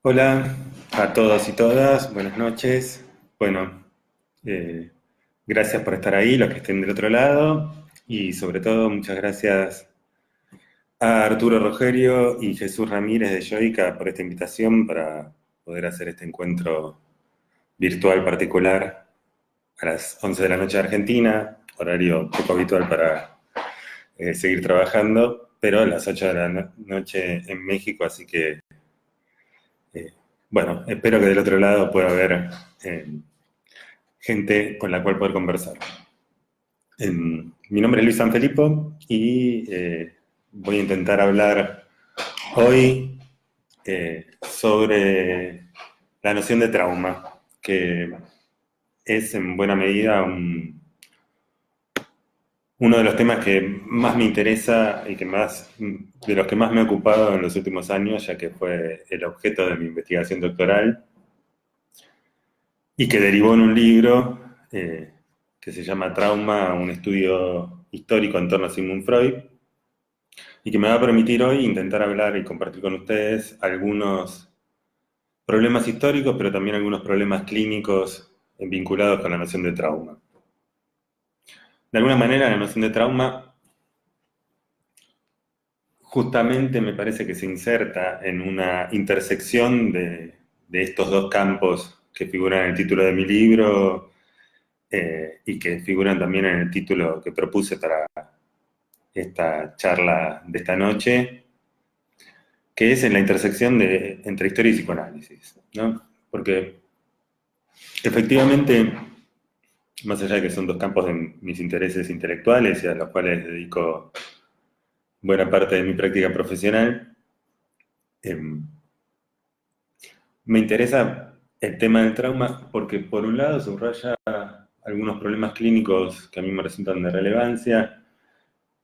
Hola a todos y todas, buenas noches. Bueno, eh, gracias por estar ahí, los que estén del otro lado, y sobre todo muchas gracias a Arturo Rogerio y Jesús Ramírez de Yoica por esta invitación para poder hacer este encuentro virtual particular a las 11 de la noche de Argentina, horario poco habitual para seguir trabajando, pero a las 8 de la noche en México, así que eh, bueno, espero que del otro lado pueda haber eh, gente con la cual poder conversar. Mi nombre es Luis Sanfilippo y voy a intentar hablar hoy sobre la noción de trauma, que es en buena medida uno de los temas que más me interesa y de los que más me he ocupado en los últimos años, ya que fue el objeto de mi investigación doctoral y que derivó en un libro que se llama Trauma, un estudio histórico en torno a Sigmund Freud, y que me va a permitir hoy intentar hablar y compartir con ustedes algunos problemas históricos, pero también algunos problemas clínicos vinculados con la noción de trauma. De alguna manera, la noción de trauma justamente me parece que se inserta en una intersección de estos dos campos que figuran en el título de mi libro y que figuran también en el título que propuse para esta charla de esta noche, que es en la intersección entre historia y psicoanálisis, ¿no? Porque efectivamente, más allá de que son dos campos de mis intereses intelectuales y a los cuales dedico buena parte de mi práctica profesional, eh, me interesa el tema del trauma porque por un lado subraya algunos problemas clínicos que a mí me resultan de relevancia,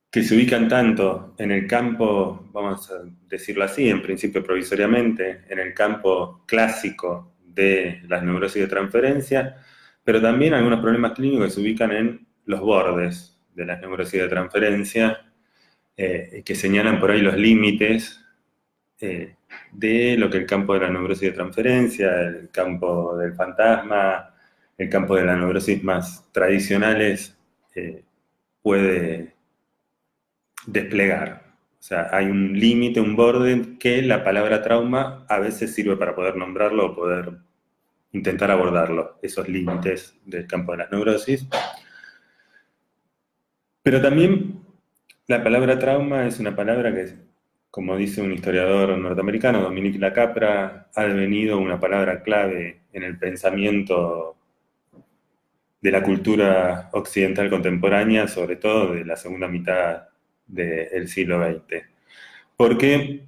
que se ubican tanto en el campo, vamos a decirlo así, en principio provisoriamente, en el campo clásico de las neurosis de transferencia, pero también algunos problemas clínicos que se ubican en los bordes de las neurosis de transferencia, que señalan por ahí los límites de lo que el campo de la neurosis de transferencia, el campo del fantasma, el campo de las neurosis más tradicionales puede desplegar. O sea, hay un límite, un borde que la palabra trauma a veces sirve para poder nombrarlo o poder intentar abordarlo, esos límites del campo de las neurosis. Pero también la palabra trauma es una palabra que, como dice un historiador norteamericano, Dominique Lacapra, ha devenido una palabra clave en el pensamiento de la cultura occidental contemporánea, sobre todo de la segunda mitad del siglo XX. Porque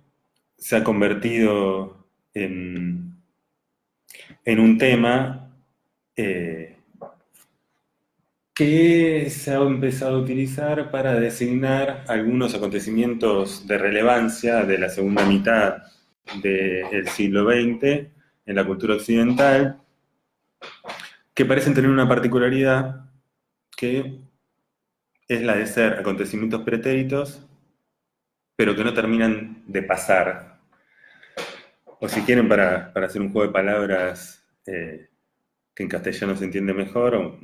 se ha convertido en un tema que se ha empezado a utilizar para designar algunos acontecimientos de relevancia de la segunda mitad del siglo XX en la cultura occidental, que parecen tener una particularidad que es la de ser acontecimientos pretéritos, pero que no terminan de pasar. O si quieren, para hacer un juego de palabras que en castellano se entiende mejor,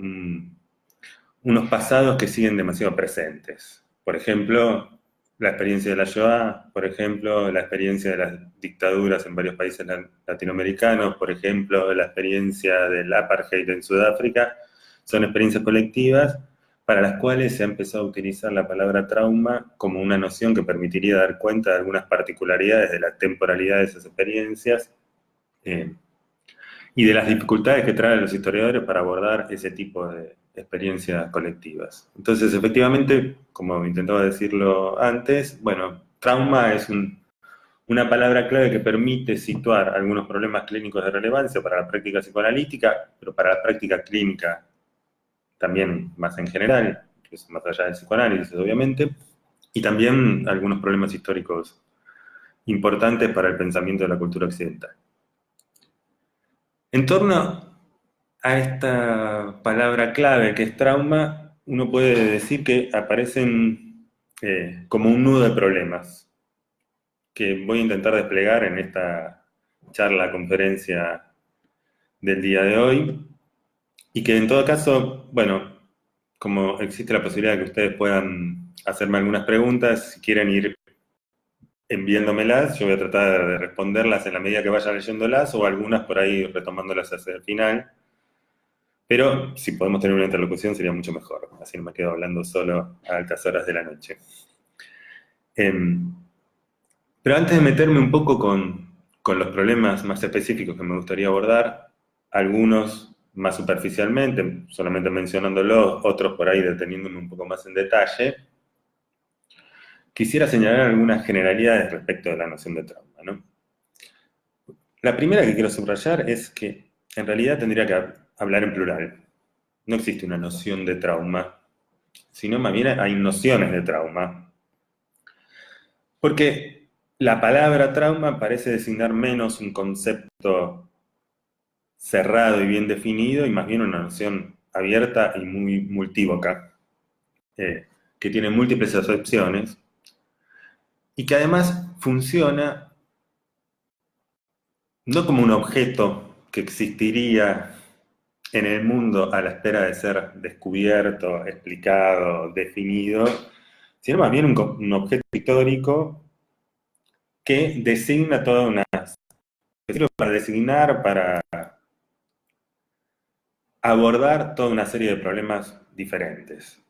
unos pasados que siguen demasiado presentes. Por ejemplo, la experiencia de la Shoah, por ejemplo, la experiencia de las dictaduras en varios países latinoamericanos, por ejemplo, la experiencia del apartheid en Sudáfrica, son experiencias colectivas para las cuales se ha empezado a utilizar la palabra trauma como una noción que permitiría dar cuenta de algunas particularidades de la temporalidad de esas experiencias eh, y de las dificultades que traen los historiadores para abordar ese tipo de experiencias colectivas. Entonces, efectivamente, como intentaba decirlo antes, bueno, trauma es una palabra clave que permite situar algunos problemas clínicos de relevancia para la práctica psicoanalítica, pero para la práctica clínica también más en general, que es más allá del psicoanálisis, obviamente, y también algunos problemas históricos importantes para el pensamiento de la cultura occidental. En torno a esta palabra clave que es trauma, uno puede decir que aparecen como un nudo de problemas que voy a intentar desplegar charla, conferencia del día de hoy, y que en todo caso, bueno, como existe la posibilidad de que ustedes puedan hacerme algunas preguntas, si quieren ir enviándomelas, yo voy a tratar de responderlas en la medida que vaya leyéndolas, o algunas por ahí retomándolas hacia el final. Pero si podemos tener una interlocución sería mucho mejor, así no me quedo hablando solo a altas horas de la noche. Pero antes de meterme un poco con los problemas más específicos que me gustaría abordar, algunos más superficialmente, solamente mencionándolos, otros por ahí deteniéndome un poco más en detalle, quisiera señalar algunas generalidades respecto de la noción de trauma, ¿no? La primera que quiero subrayar es que en realidad tendría que hablar en plural. No existe una noción de trauma, sino más bien hay nociones de trauma. Porque la palabra trauma parece designar menos un concepto cerrado y bien definido y más bien una noción abierta y muy multívoca, que tiene múltiples acepciones y que además funciona no como un objeto que existiría en el mundo a la espera de ser descubierto, explicado, definido, sino más bien un objeto histórico que designa toda una... sirve para designar, para abordar toda una serie de problemas diferentes.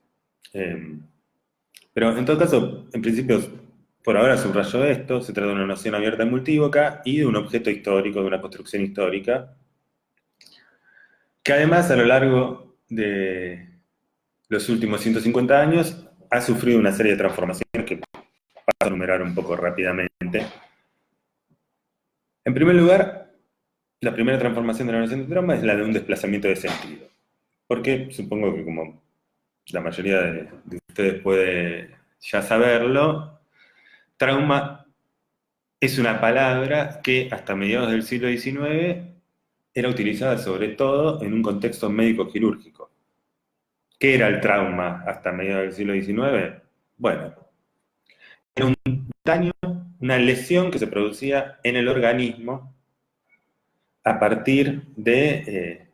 Pero en todo caso, en principio, por ahora subrayo esto, se trata de una noción abierta y multívoca y de un objeto histórico, de una construcción histórica, que además a lo largo de los últimos 150 años ha sufrido una serie de transformaciones que paso a enumerar un poco rápidamente. En primer lugar, la primera transformación de la noción de trauma es la de un desplazamiento de sentido. Porque supongo que como la mayoría de ustedes puede ya saberlo, trauma es una palabra que hasta mediados del siglo XIX era utilizada sobre todo en un contexto médico-quirúrgico. ¿Qué era el trauma hasta mediados del siglo XIX? Bueno, era un daño, una lesión que se producía en el organismo a partir de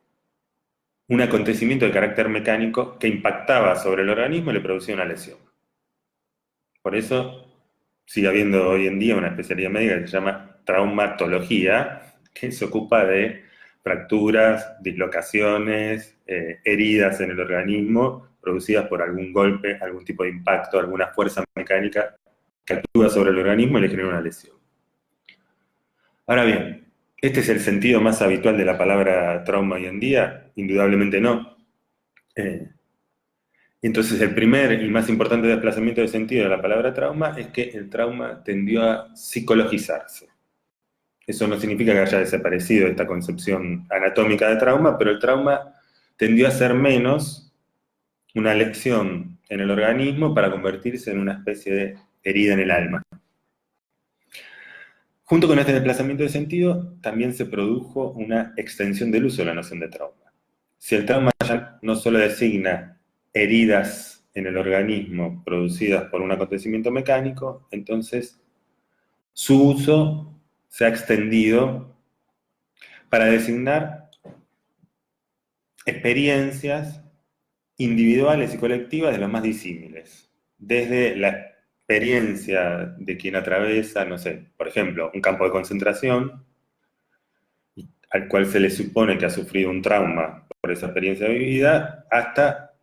un acontecimiento de carácter mecánico que impactaba sobre el organismo y le producía una lesión. Por eso sigue habiendo hoy en día una especialidad médica que se llama traumatología, que se ocupa de fracturas, dislocaciones, heridas en el organismo producidas por algún golpe, algún tipo de impacto, alguna fuerza mecánica que actúa sobre el organismo y le genera una lesión. Ahora bien, ¿este es el sentido más habitual de la palabra trauma hoy en día? Indudablemente no. Entonces, el primer y más importante desplazamiento de sentido de la palabra trauma es que el trauma tendió a psicologizarse. Eso no significa que haya desaparecido esta concepción anatómica de trauma, pero el trauma tendió a ser menos una lección en el organismo para convertirse en una especie de herida en el alma. Junto con este desplazamiento de sentido, también se produjo una extensión del uso de la noción de trauma. Si el trauma ya no solo designa heridas en el organismo producidas por un acontecimiento mecánico, entonces su uso se ha extendido para designar experiencias individuales y colectivas de los más disímiles. Desde la experiencia de quien atraviesa, no sé, por ejemplo, un campo de concentración, al cual se le supone que ha sufrido un trauma por esa experiencia vivida, hasta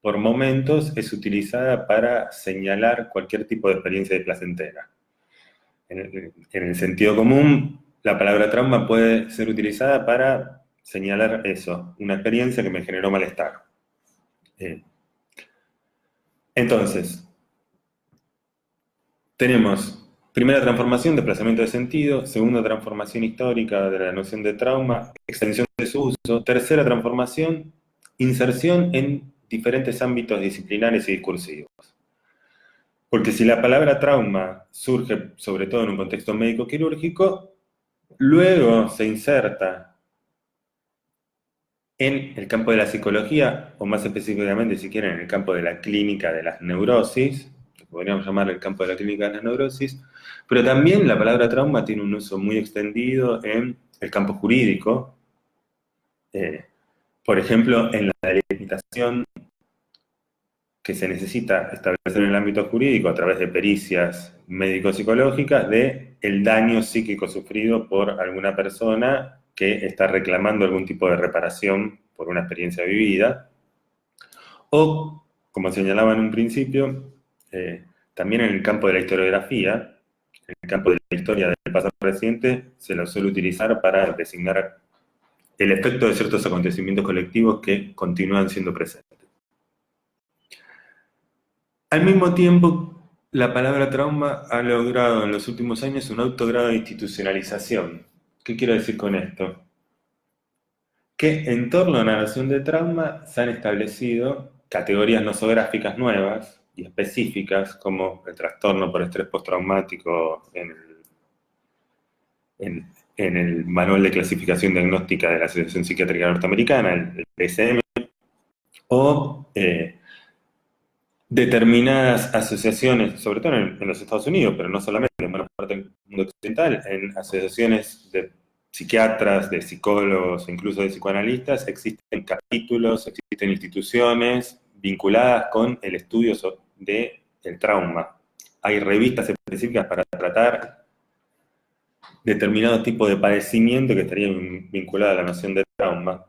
por momentos es utilizada para señalar cualquier tipo de experiencia placentera. En el sentido común, la palabra trauma puede ser utilizada para señalar eso, una experiencia que me generó malestar. Entonces, tenemos primera transformación, desplazamiento de sentido, segunda transformación histórica de la noción de trauma, extensión de su uso, tercera transformación, inserción en diferentes ámbitos disciplinares y discursivos. Porque si la palabra trauma surge sobre todo en un contexto médico-quirúrgico, luego se inserta en el campo de la psicología, o más específicamente, si quieren, en el campo de la clínica de las neurosis, podríamos llamar el campo de la clínica de la neurosis, pero también la palabra trauma tiene un uso muy extendido en el campo jurídico, por ejemplo, en la delimitación que se necesita establecer en el ámbito jurídico a través de pericias médico-psicológicas de el daño psíquico sufrido por alguna persona que está reclamando algún tipo de reparación por una experiencia vivida, o, como señalaba en un principio, también en el campo de la historiografía, en el campo de la historia del pasado reciente, se lo suele utilizar para designar el efecto de ciertos acontecimientos colectivos que continúan siendo presentes. Al mismo tiempo, la palabra trauma ha logrado en los últimos años un alto grado de institucionalización. ¿Qué quiero decir con esto? Que en torno a una noción de trauma se han establecido categorías nosográficas nuevas y específicas, como el trastorno por estrés postraumático en el Manual de Clasificación Diagnóstica de la Asociación Psiquiátrica Norteamericana, el DSM, o determinadas asociaciones, sobre todo en los Estados Unidos, pero no solamente, en buena parte del mundo occidental, en asociaciones de psiquiatras, de psicólogos, incluso de psicoanalistas, existen capítulos, existen instituciones vinculadas con el estudio del trauma. Hay revistas específicas para tratar determinado tipo de padecimiento que estarían vinculados a la noción de trauma.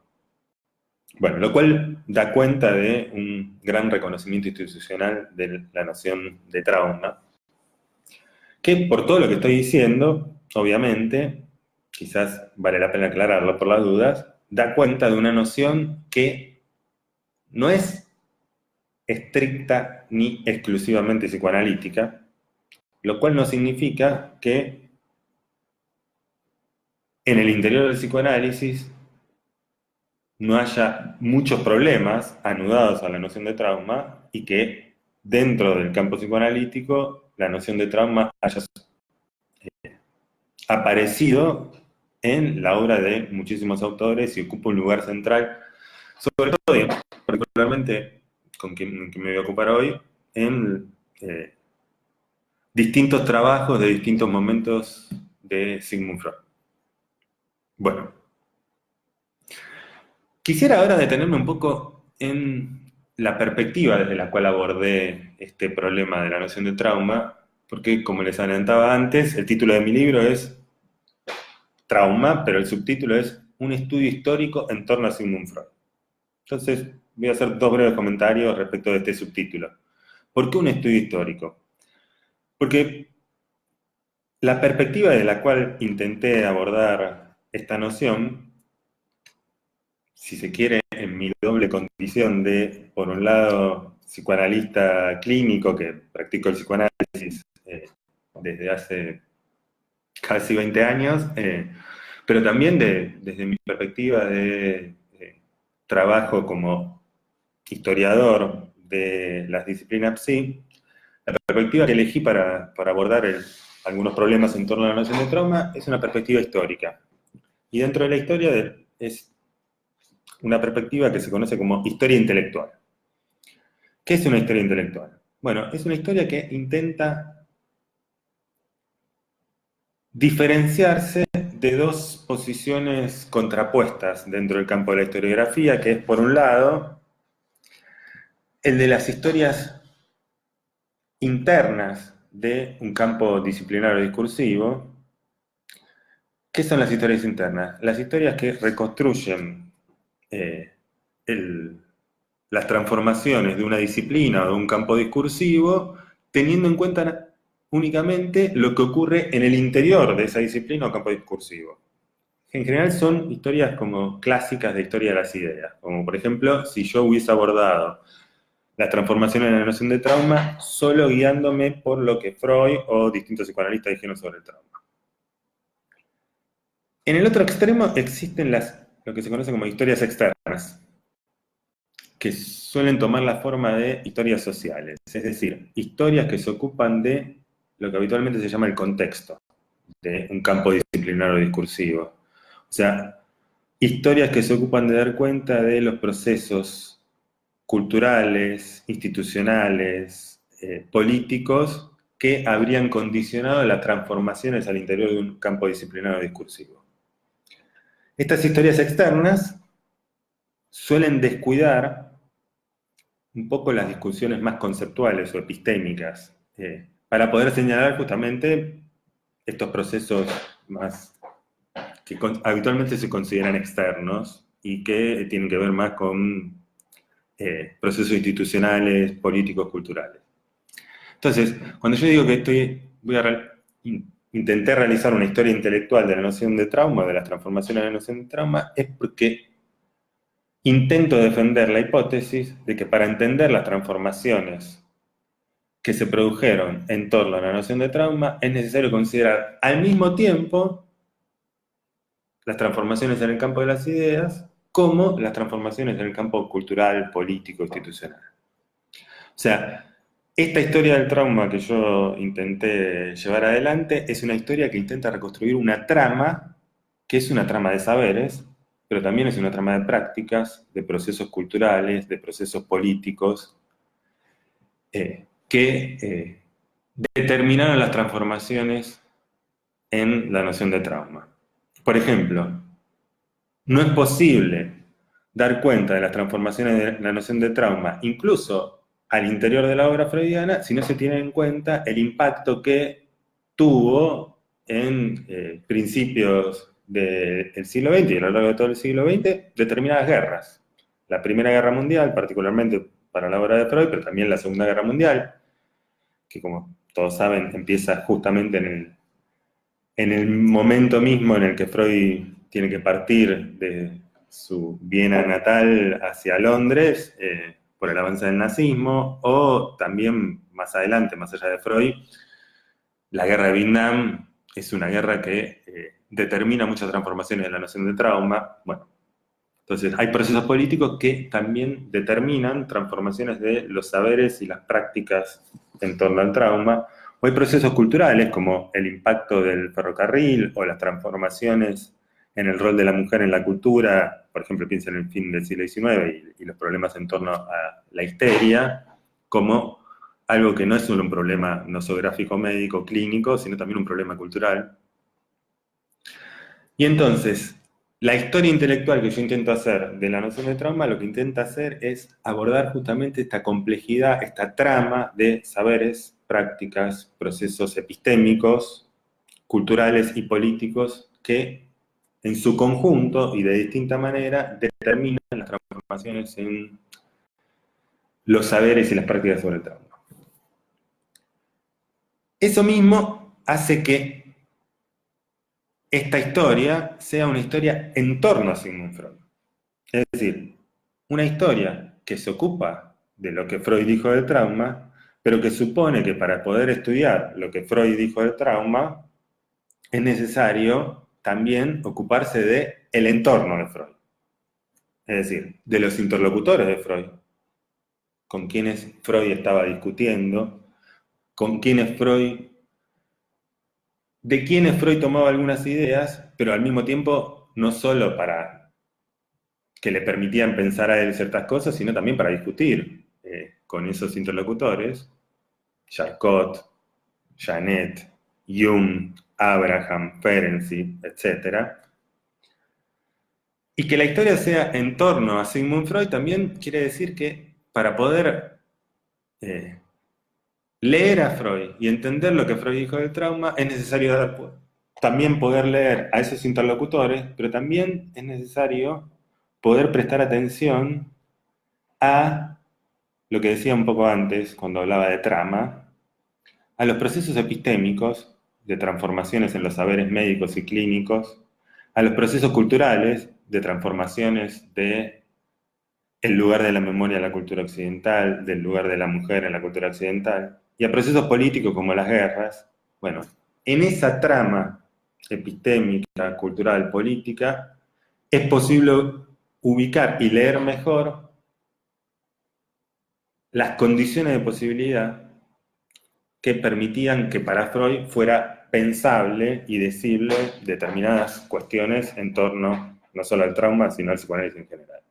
Bueno, lo cual da cuenta de un gran reconocimiento institucional de la noción de trauma, que por todo lo que estoy diciendo, obviamente, quizás vale la pena aclararlo por las dudas, da cuenta de una noción que no es estricta ni exclusivamente psicoanalítica, lo cual no significa que en el interior del psicoanálisis no haya muchos problemas anudados a la noción de trauma y que dentro del campo psicoanalítico la noción de trauma haya aparecido en la obra de muchísimos autores y ocupa un lugar central, sobre todo, y particularmente con quien me voy a ocupar hoy, en distintos trabajos de distintos momentos de Sigmund Freud. Bueno, quisiera ahora detenerme un poco en la perspectiva desde la cual abordé este problema de la noción de trauma, porque como les adelantaba antes, el título de mi libro es Trauma, pero el subtítulo es Un estudio histórico en torno a Sigmund Freud. Entonces, voy a hacer dos breves comentarios respecto de este subtítulo. ¿Por qué un estudio histórico? Porque la perspectiva de la cual intenté abordar esta noción, si se quiere, en mi doble condición de, por un lado, psicoanalista clínico, que practico el psicoanálisis desde hace casi 20 años, pero también desde mi perspectiva de trabajo como historiador de las disciplinas psi, la perspectiva que elegí para abordar algunos problemas en torno a la noción de trauma es una perspectiva histórica. Y dentro de la historia es una perspectiva que se conoce como historia intelectual. ¿Qué es una historia intelectual? Bueno, es una historia que intenta diferenciarse de dos posiciones contrapuestas dentro del campo de la historiografía, que es, por un lado, el de las historias internas de un campo disciplinario discursivo. ¿Qué son las historias internas? Las historias que reconstruyen las transformaciones de una disciplina o de un campo discursivo, teniendo en cuenta únicamente lo que ocurre en el interior de esa disciplina o campo discursivo. En general son historias como clásicas de historia de las ideas, como por ejemplo, si yo hubiese abordado las transformaciones en la noción de trauma solo guiándome por lo que Freud o distintos psicoanalistas dijeron sobre el trauma. En el otro extremo existen lo que se conoce como historias externas, que suelen tomar la forma de historias sociales, es decir, historias que se ocupan de lo que habitualmente se llama el contexto de un campo disciplinario discursivo. O sea, historias que se ocupan de dar cuenta de los procesos culturales, institucionales, políticos que habrían condicionado las transformaciones al interior de un campo disciplinario discursivo. Estas historias externas suelen descuidar un poco las discusiones más conceptuales o epistémicas, para poder señalar justamente estos procesos más que habitualmente se consideran externos y que tienen que ver más con procesos institucionales, políticos, culturales. Entonces, cuando yo digo que intenté realizar una historia intelectual de la noción de trauma, de las transformaciones de la noción de trauma, es porque intento defender la hipótesis de que para entender las transformaciones que se produjeron en torno a la noción de trauma, es necesario considerar al mismo tiempo las transformaciones en el campo de las ideas como las transformaciones en el campo cultural, político, institucional. O sea, esta historia del trauma que yo intenté llevar adelante es una historia que intenta reconstruir una trama, que es una trama de saberes, pero también es una trama de prácticas, de procesos culturales, de procesos políticos, que determinaron las transformaciones en la noción de trauma. Por ejemplo, no es posible dar cuenta de las transformaciones de la noción de trauma, incluso al interior de la obra freudiana, si no se tiene en cuenta el impacto que tuvo en principios del siglo XX y a lo largo de todo el siglo XX determinadas guerras. La Primera Guerra Mundial, particularmente para la obra de Freud, pero también la Segunda Guerra Mundial, que como todos saben empieza justamente en el momento mismo en el que Freud tiene que partir de su Viena natal hacia Londres, por el avance del nazismo, o también más adelante, más allá de Freud, la guerra de Vietnam es una guerra que determina muchas transformaciones de la noción de trauma. Bueno, entonces hay procesos políticos que también determinan transformaciones de los saberes y las prácticas en torno al trauma, o hay procesos culturales como el impacto del ferrocarril o las transformaciones en el rol de la mujer en la cultura, por ejemplo, piensa en el fin del siglo XIX y los problemas en torno a la histeria, como algo que no es solo un problema nosográfico, médico, clínico, sino también un problema cultural. Y entonces, la historia intelectual que yo intento hacer de la noción de trauma, lo que intenta hacer es abordar justamente esta complejidad, esta trama de saberes, prácticas, procesos epistémicos, culturales y políticos que en su conjunto y de distinta manera determinan las transformaciones en los saberes y las prácticas sobre el trauma. Eso mismo hace que esta historia sea una historia en torno a Sigmund Freud. Es decir, una historia que se ocupa de lo que Freud dijo del trauma, pero que supone que para poder estudiar lo que Freud dijo del trauma, es necesario también ocuparse del entorno de Freud. Es decir, de los interlocutores de Freud, con quienes Freud estaba discutiendo, de quienes Freud tomaba algunas ideas, pero al mismo tiempo no solo para que le permitían pensar a él ciertas cosas, sino también para discutir con esos interlocutores, Charcot, Janet, Jung, Abraham, Ferenczi, etc. Y que la historia sea en torno a Sigmund Freud también quiere decir que para poder leer a Freud y entender lo que Freud dijo del trauma, es necesario también poder leer a esos interlocutores, pero también es necesario poder prestar atención a lo que decía un poco antes, cuando hablaba de trama, a los procesos epistémicos de transformaciones en los saberes médicos y clínicos, a los procesos culturales de transformaciones de el lugar de la memoria en la cultura occidental, del lugar de la mujer en la cultura occidental, y a procesos políticos como las guerras. Bueno, en esa trama epistémica, cultural, política, es posible ubicar y leer mejor las condiciones de posibilidad que permitían que para Freud fuera pensable y decible determinadas cuestiones en torno no solo al trauma, sino al psicoanálisis en general.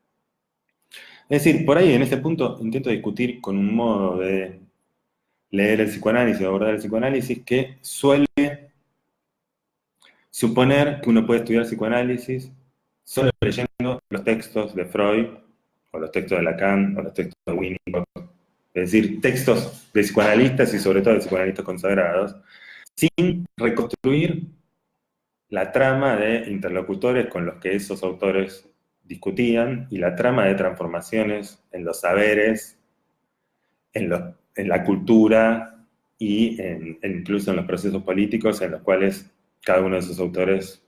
Es decir, por ahí en ese punto intento discutir con un modo de leer el psicoanálisis o abordar el psicoanálisis que suele suponer que uno puede estudiar psicoanálisis solo leyendo los textos de Freud, o los textos de Lacan, o los textos de Winnicott, es decir, textos de psicoanalistas y sobre todo de psicoanalistas consagrados, sin reconstruir la trama de interlocutores con los que esos autores discutían y la trama de transformaciones en los saberes, en la cultura y incluso en los procesos políticos en los cuales cada uno de esos autores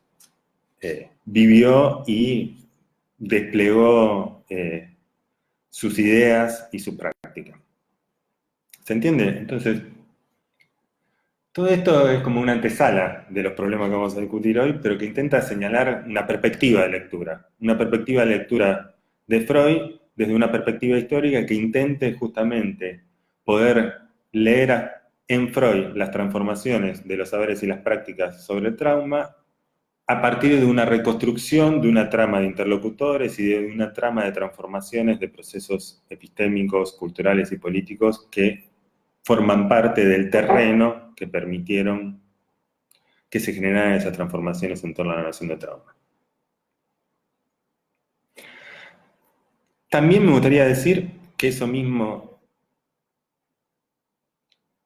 vivió y desplegó sus ideas y su práctica. ¿Se entiende? Entonces, todo esto es como una antesala de los problemas que vamos a discutir hoy, pero que intenta señalar una perspectiva de lectura de Freud desde una perspectiva histórica que intente justamente poder leer en Freud las transformaciones de los saberes y las prácticas sobre el trauma a partir de una reconstrucción de una trama de interlocutores y de una trama de transformaciones de procesos epistémicos, culturales y políticos que forman parte del terreno que permitieron que se generaran esas transformaciones en torno a la noción de trauma. También me gustaría decir que eso mismo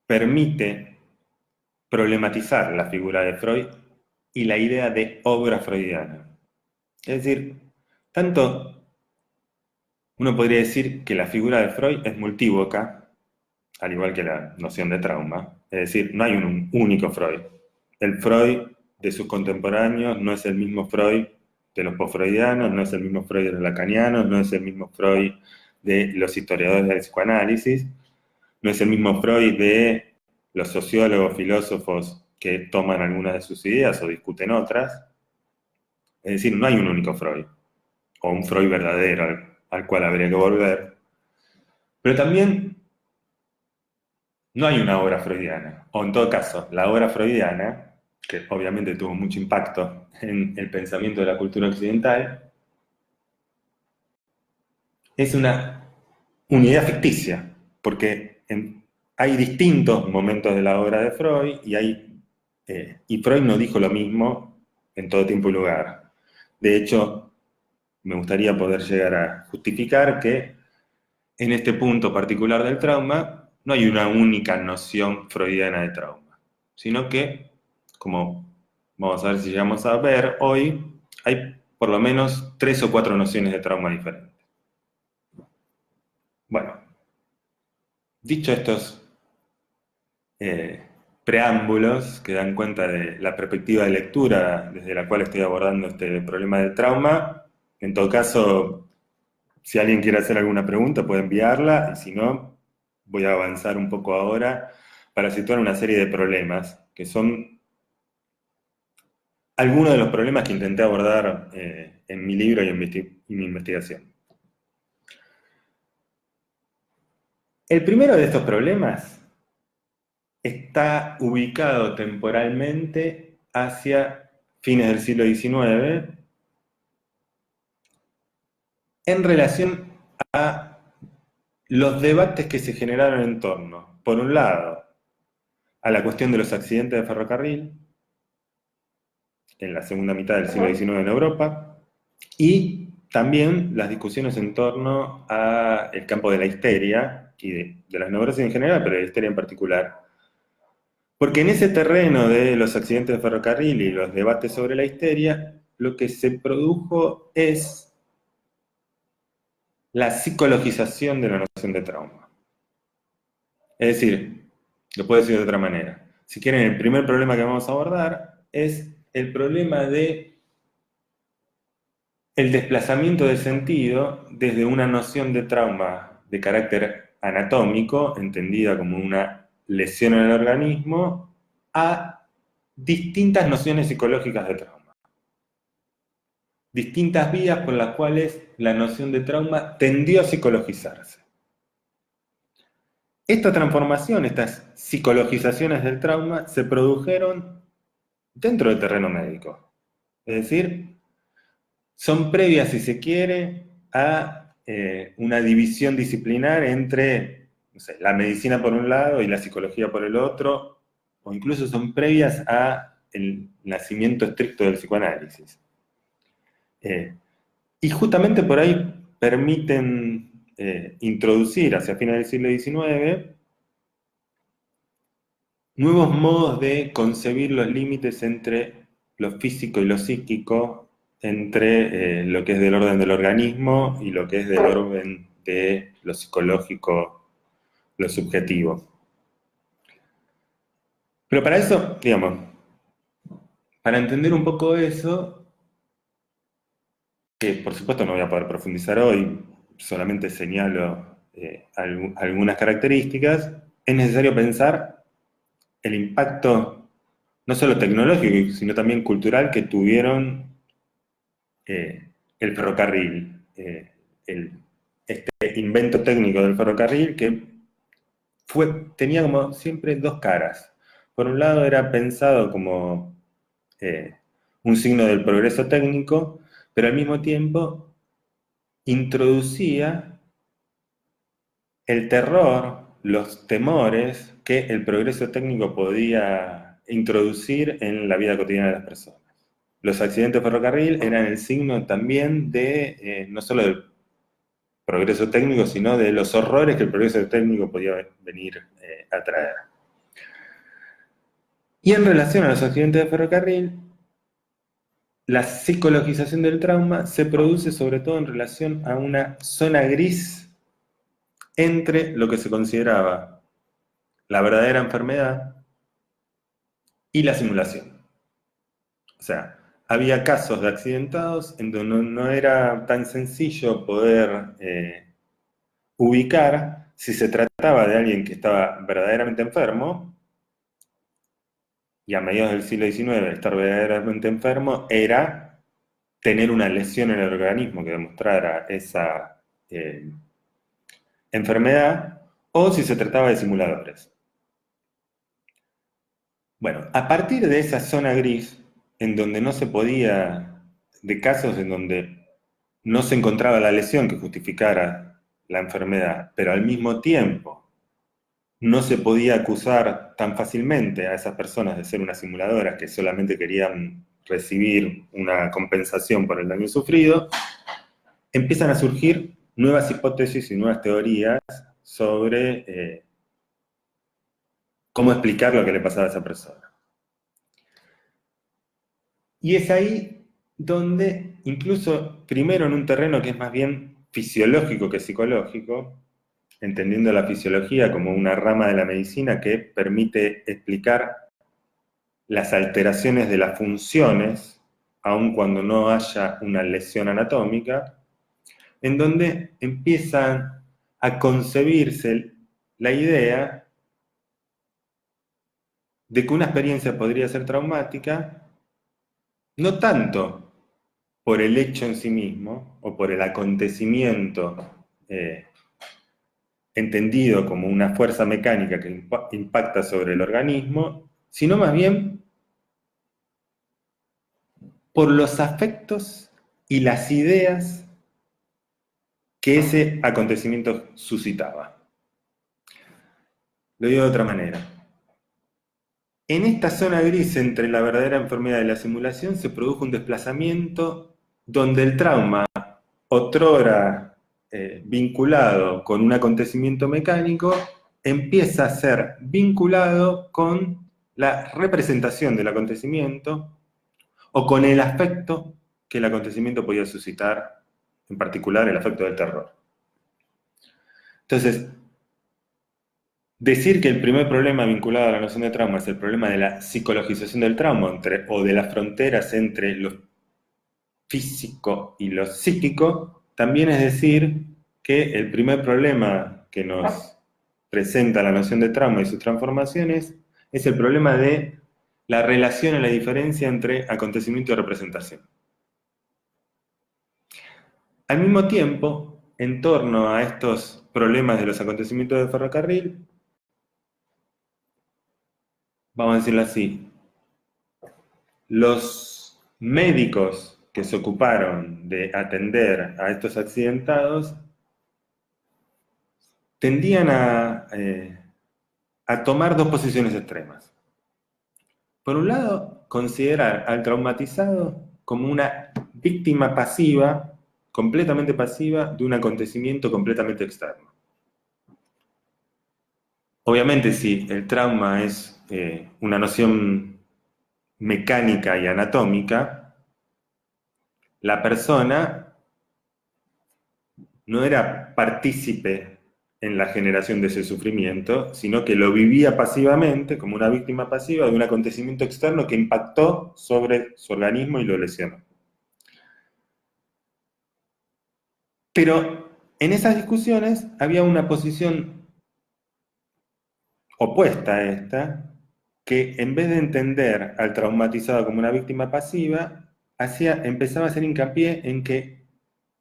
permite problematizar la figura de Freud y la idea de obra freudiana. Es decir, tanto uno podría decir que la figura de Freud es multívoca, al igual que la noción de trauma. Es decir, no hay un único Freud. El Freud de sus contemporáneos no es el mismo Freud de los postfreudianos, no es el mismo Freud de los lacanianos, no es el mismo Freud de los historiadores del psicoanálisis, no es el mismo Freud de los sociólogos, filósofos que toman algunas de sus ideas o discuten otras. Es decir, no hay un único Freud, o un Freud verdadero al cual habría que volver. Pero también no hay una obra freudiana, o en todo caso, la obra freudiana, que obviamente tuvo mucho impacto en el pensamiento de la cultura occidental, es una unidad ficticia, porque hay distintos momentos de la obra de Freud y Freud no dijo lo mismo en todo tiempo y lugar. De hecho, me gustaría poder llegar a justificar que en este punto particular del trauma no hay una única noción freudiana de trauma, sino que, como vamos a ver si llegamos a ver hoy, hay por lo menos 3 o 4 nociones de trauma diferentes. Bueno, dicho estos preámbulos que dan cuenta de la perspectiva de lectura desde la cual estoy abordando este problema del trauma, en todo caso, si alguien quiere hacer alguna pregunta puede enviarla, y si no, voy a avanzar un poco ahora para situar una serie de problemas, que son algunos de los problemas que intenté abordar en mi libro y en mi investigación. El primero de estos problemas está ubicado temporalmente hacia fines del siglo XIX en relación a los debates que se generaron en torno, por un lado, a la cuestión de los accidentes de ferrocarril en la segunda mitad del siglo XIX en Europa, y también las discusiones en torno al campo de la histeria, y de las neurosis en general, pero de la histeria en particular. Porque en ese terreno de los accidentes de ferrocarril y los debates sobre la histeria, lo que se produjo es la psicologización de la noción de trauma. Es decir, lo puedo decir de otra manera. Si quieren, el primer problema que vamos a abordar es el problema de el desplazamiento de sentido desde una noción de trauma de carácter anatómico, entendida como una lesión en el organismo, a distintas nociones psicológicas de trauma. Distintas vías por las cuales la noción de trauma tendió a psicologizarse. Esta transformación, estas psicologizaciones del trauma, se produjeron dentro del terreno médico. Es decir, son previas, si se quiere, a una división disciplinar entre no sé, la medicina por un lado y la psicología por el otro, o incluso son previas a el nacimiento estricto del psicoanálisis. Y justamente por ahí permiten introducir hacia fines del siglo XIX nuevos modos de concebir los límites entre lo físico y lo psíquico, entre lo que es del orden del organismo y lo que es del orden de lo psicológico, lo subjetivo. Pero para eso, digamos, para entender un poco eso, que por supuesto no voy a poder profundizar hoy, solamente señalo algunas características, es necesario pensar el impacto no solo tecnológico, sino también cultural que tuvieron el ferrocarril, este invento técnico del ferrocarril que tenía como siempre dos caras. Por un lado era pensado como un signo del progreso técnico, pero al mismo tiempo introducía el terror, los temores que el progreso técnico podía introducir en la vida cotidiana de las personas. Los accidentes de ferrocarril eran el signo también de, no solo del progreso técnico, sino de los horrores que el progreso técnico podía venir a traer. Y en relación a los accidentes de ferrocarril, la psicologización del trauma se produce sobre todo en relación a una zona gris entre lo que se consideraba la verdadera enfermedad y la simulación. O sea, había casos de accidentados en donde no era tan sencillo poder ubicar si se trataba de alguien que estaba verdaderamente enfermo, y a mediados del siglo XIX estar verdaderamente enfermo era tener una lesión en el organismo que demostrara esa enfermedad, o si se trataba de simuladores. Bueno, a partir de esa zona gris, en donde no se podía, de casos en donde no se encontraba la lesión que justificara la enfermedad, pero al mismo tiempo no se podía acusar tan fácilmente a esas personas de ser unas simuladoras que solamente querían recibir una compensación por el daño sufrido, empiezan a surgir nuevas hipótesis y nuevas teorías sobre cómo explicar lo que le pasaba a esa persona. Y es ahí donde, incluso primero en un terreno que es más bien fisiológico que psicológico, entendiendo la fisiología como una rama de la medicina que permite explicar las alteraciones de las funciones, aun cuando no haya una lesión anatómica, en donde empiezan a concebirse la idea de que una experiencia podría ser traumática, no tanto por el hecho en sí mismo o por el acontecimiento entendido como una fuerza mecánica que impacta sobre el organismo, sino más bien por los afectos y las ideas que ese acontecimiento suscitaba. Lo digo de otra manera. En esta zona gris entre la verdadera enfermedad y la simulación se produjo un desplazamiento donde el trauma, otrora vinculado con un acontecimiento mecánico, empieza a ser vinculado con la representación del acontecimiento o con el afecto que el acontecimiento podía suscitar, en particular el afecto del terror. Entonces, decir que el primer problema vinculado a la noción de trauma es el problema de la psicologización del trauma o de las fronteras entre lo físico y lo psíquico, también es decir que el primer problema que nos presenta la noción de trauma y sus transformaciones es el problema de la relación y la diferencia entre acontecimiento y representación. Al mismo tiempo, en torno a estos problemas de los acontecimientos del ferrocarril, vamos a decirlo así, los médicos que se ocuparon de atender a estos accidentados tendían a tomar dos posiciones extremas. Por un lado, considerar al traumatizado como una víctima pasiva, completamente pasiva, de un acontecimiento completamente externo. Obviamente, si el trauma es una noción mecánica y anatómica, la persona no era partícipe en la generación de ese sufrimiento, sino que lo vivía pasivamente, como una víctima pasiva de un acontecimiento externo que impactó sobre su organismo y lo lesionó. Pero en esas discusiones había una posición opuesta a esta, que en vez de entender al traumatizado como una víctima pasiva, empezaba a hacer hincapié en que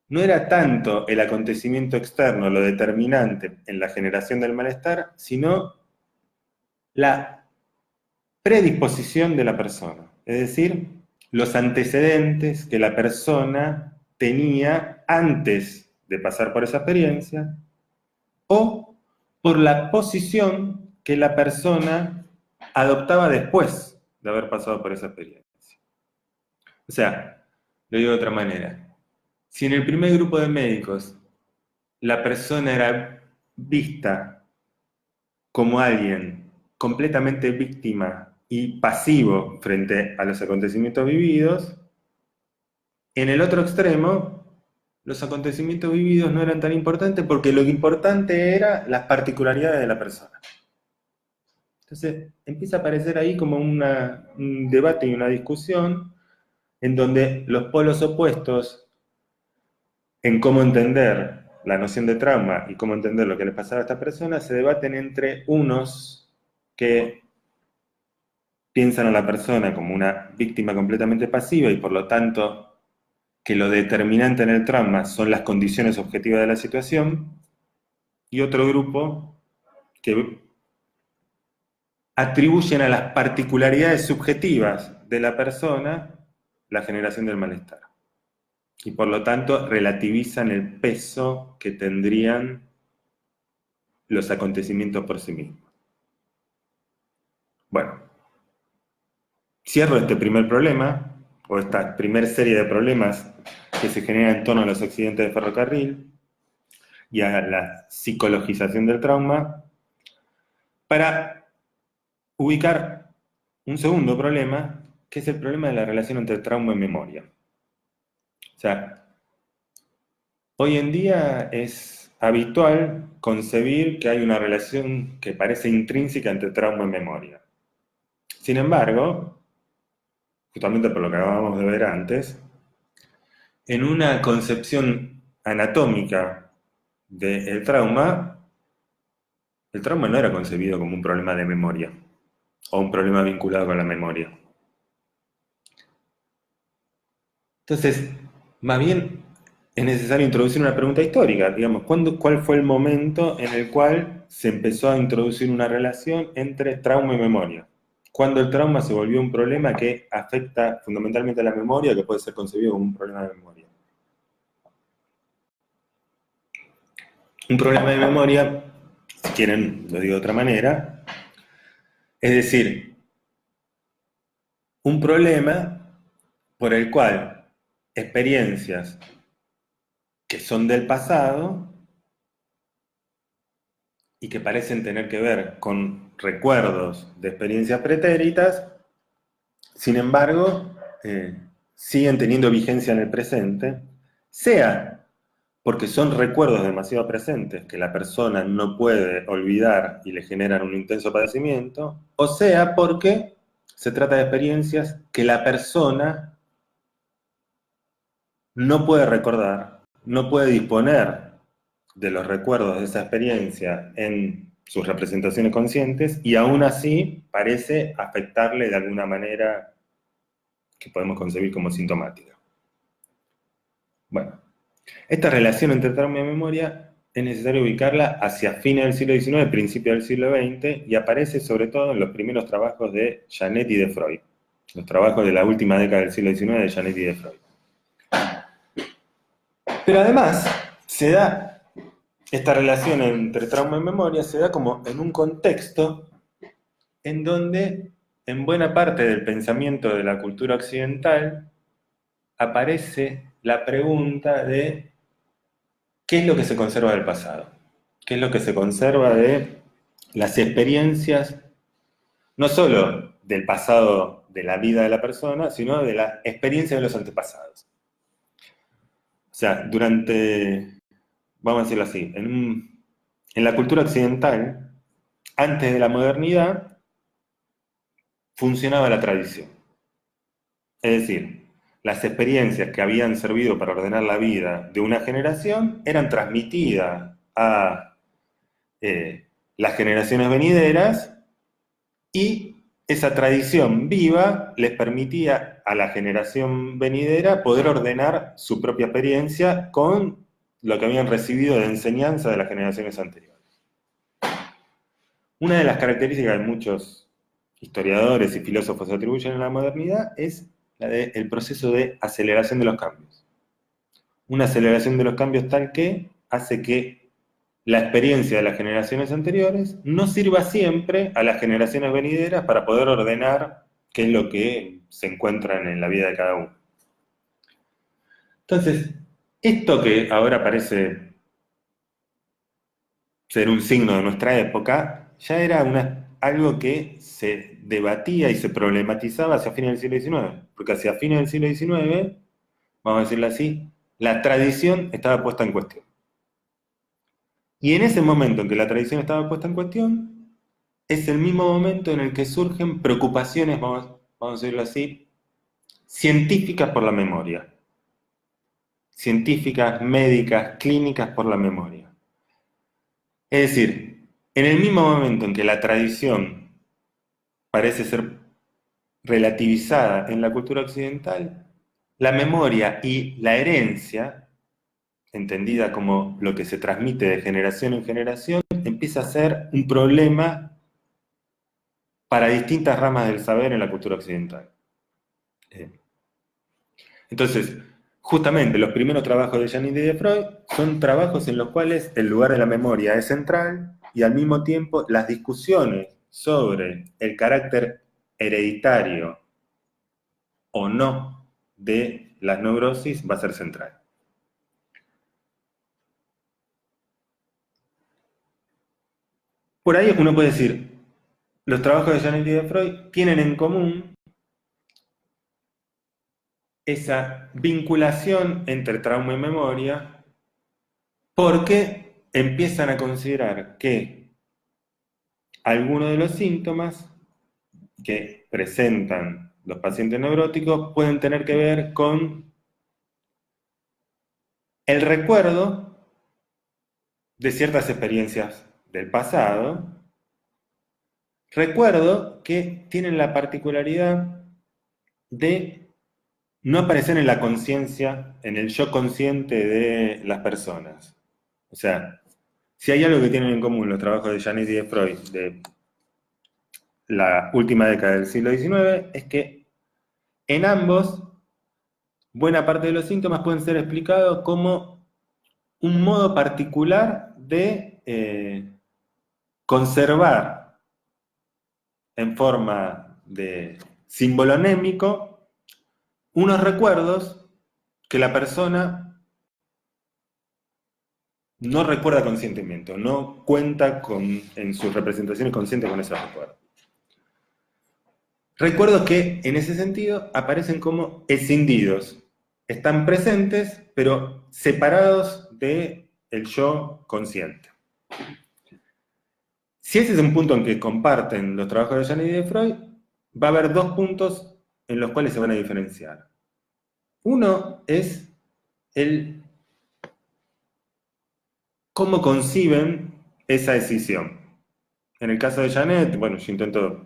no era tanto el acontecimiento externo lo determinante en la generación del malestar, sino la predisposición de la persona, es decir, los antecedentes que la persona tenía antes de pasar por esa experiencia, o por la posición que la persona adoptaba después de haber pasado por esa experiencia. O sea, lo digo de otra manera. Si en el primer grupo de médicos la persona era vista como alguien completamente víctima y pasivo frente a los acontecimientos vividos, en el otro extremo, los acontecimientos vividos no eran tan importantes porque lo importante era las particularidades de la persona. Entonces empieza a aparecer ahí como un debate y una discusión en donde los polos opuestos en cómo entender la noción de trauma y cómo entender lo que le pasaba a esta persona se debaten entre unos que piensan a la persona como una víctima completamente pasiva y por lo tanto que lo determinante en el trauma son las condiciones objetivas de la situación, y otro grupo que atribuyen a las particularidades subjetivas de la persona la generación del malestar. Y por lo tanto relativizan el peso que tendrían los acontecimientos por sí mismos. Bueno, cierro este primer problema, o esta primera serie de problemas que se generan en torno a los accidentes de ferrocarril y a la psicologización del trauma, para ubicar un segundo problema, que es el problema de la relación entre trauma y memoria. O sea, hoy en día es habitual concebir que hay una relación que parece intrínseca entre trauma y memoria. Sin embargo, justamente por lo que acabamos de ver antes, en una concepción anatómica del trauma, el trauma no era concebido como un problema de memoria o un problema vinculado con la memoria. Entonces, más bien es necesario introducir una pregunta histórica, digamos, ¿cuál fue el momento en el cual se empezó a introducir una relación entre trauma y memoria? ¿Cuándo el trauma se volvió un problema que afecta fundamentalmente a la memoria, que puede ser concebido como un problema de memoria? Un problema de memoria, si quieren, lo digo de otra manera, es decir, un problema por el cual experiencias que son del pasado y que parecen tener que ver con recuerdos de experiencias pretéritas, sin embargo, siguen teniendo vigencia en el presente, sea porque son recuerdos demasiado presentes que la persona no puede olvidar y le generan un intenso padecimiento, o sea porque se trata de experiencias que la persona no puede recordar, no puede disponer de los recuerdos de esa experiencia en sus representaciones conscientes, y aún así parece afectarle de alguna manera que podemos concebir como sintomática. Bueno, esta relación entre trauma y memoria es necesario ubicarla hacia fines del siglo XIX, principios del siglo XX, y aparece sobre todo en los primeros trabajos de Janet y de Freud, los trabajos de la última década del siglo XIX de Janet y de Freud. Pero además se da esta relación entre trauma y memoria se da como en un contexto en donde en buena parte del pensamiento de la cultura occidental aparece la pregunta de qué es lo que se conserva del pasado, qué es lo que se conserva de las experiencias, no solo del pasado de la vida de la persona, sino de la experiencia de los antepasados. O sea, vamos a decirlo así, en la cultura occidental, antes de la modernidad, funcionaba la tradición. Es decir, las experiencias que habían servido para ordenar la vida de una generación eran transmitidas a las generaciones venideras y esa tradición viva les permitía a la generación venidera poder ordenar su propia experiencia con lo que habían recibido de enseñanza de las generaciones anteriores. Una de las características que muchos historiadores y filósofos atribuyen a la modernidad es la del proceso de aceleración de los cambios. Una aceleración de los cambios tal que hace que la experiencia de las generaciones anteriores no sirva siempre a las generaciones venideras para poder ordenar qué es lo que se encuentra en la vida de cada uno. Entonces, esto que ahora parece ser un signo de nuestra época, ya era algo que se debatía y se problematizaba hacia fines del siglo XIX, porque hacia fines del siglo XIX, vamos a decirlo así, la tradición estaba puesta en cuestión. Y en ese momento en que la tradición estaba puesta en cuestión, es el mismo momento en el que surgen preocupaciones, vamos a decirlo así, científicas por la memoria. Científicas, médicas, clínicas por la memoria. Es decir, en el mismo momento en que la tradición parece ser relativizada en la cultura occidental, la memoria y la herencia, entendida como lo que se transmite de generación en generación, empieza a ser un problema para distintas ramas del saber en la cultura occidental. Entonces, justamente los primeros trabajos de Janet y de Freud son trabajos en los cuales el lugar de la memoria es central y al mismo tiempo las discusiones sobre el carácter hereditario o no de las neurosis va a ser central. Por ahí uno puede decir, los trabajos de Janet y de Freud tienen en común esa vinculación entre trauma y memoria porque empiezan a considerar que algunos de los síntomas que presentan los pacientes neuróticos pueden tener que ver con el recuerdo de ciertas experiencias del pasado, recuerdo que tienen la particularidad de no aparecer en la conciencia, en el yo consciente de las personas. O sea, si hay algo que tienen en común los trabajos de Janet y de Freud de la última década del siglo XIX, es que en ambos, buena parte de los síntomas pueden ser explicados como un modo particular de conservar en forma de símbolo anémico unos recuerdos que la persona no recuerda conscientemente, no cuenta en sus representaciones conscientes con esos recuerdos. Recuerdos que, en ese sentido, aparecen como escindidos. Están presentes, pero separados del yo consciente. Si ese es un punto en que comparten los trabajos de Janet y de Freud, va a haber dos puntos en los cuales se van a diferenciar. Uno es el cómo conciben esa decisión. En el caso de Janet, bueno, yo intento